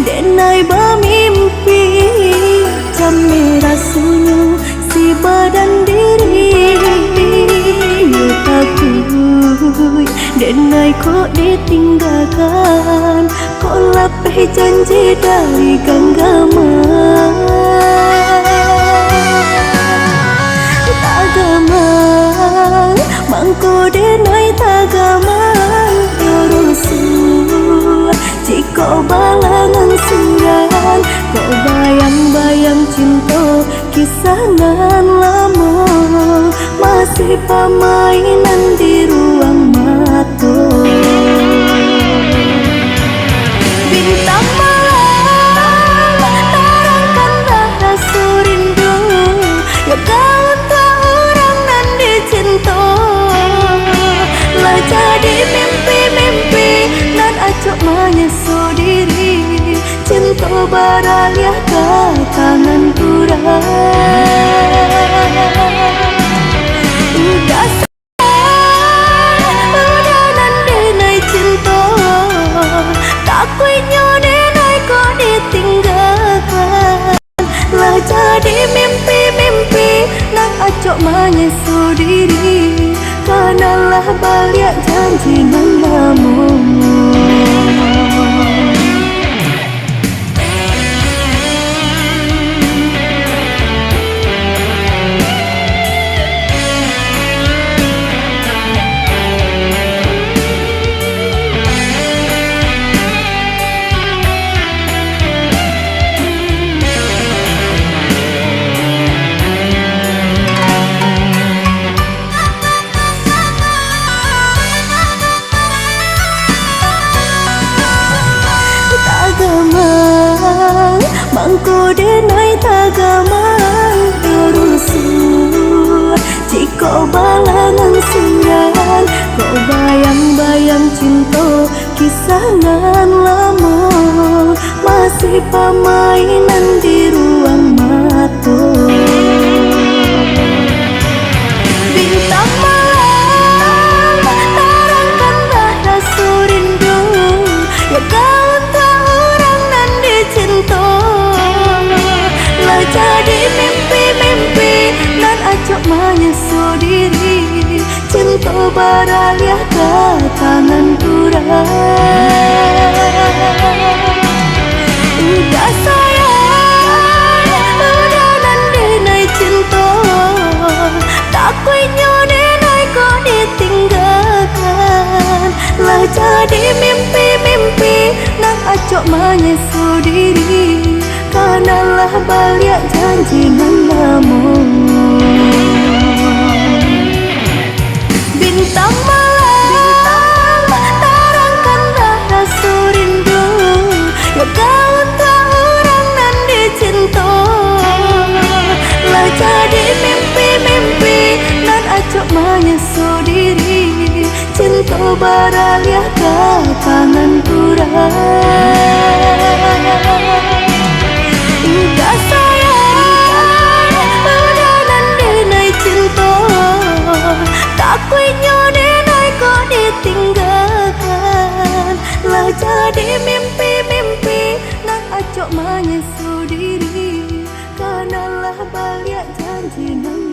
denai bermimpi jam merah sunyi si badan diri ya takut denai kok ditinggalkan kok lapeh janji dari genggaman tagaman mangko denai tagaman yorusu jika balangan suran kok bayang-bayang cinta kisangan lama masih permainan di ruang mata bintang malam terangkanlah rasa rindu ya kau tak orang nan dicinta lah jadi mimpi-mimpi nan acok menyesal diri cinta baraliah ke tangan kurang udah udah nan denai cinta tak kuinyo denai kok ditinggalkan lah jadi mimpi-mimpi nak acok menyesal diri kanalah balik janji nan lama mangko denai tagaman yorusu jika balangan suran kok bayang-bayang cinta kisangan lama masih permainan di ruang mata bintang malam terangkanlah rasa rindu ya kau tak orang nan dicinta jadi mimpi-mimpi nan acok menyesal diri cinta baraliah ke tangan kurang udah sayang udah nan denai cinta tak kuinyo denai kok ditinggalkan lah jadi mimpi-mimpi nan acok menyesal diri kanalah balik janji nan lama bintang malam terangkanlah rasa rindu ya kau tak orang nan dicinta lah jadi mimpi-mimpi nan acok menyesal diri cinta baraliah ke tangan kurang udah sayang udah nan denai cinta tak kuinyo denai kok ditinggalkan lah jadi mimpi-mimpi nan acok menyesal diri kanalah balik janji nan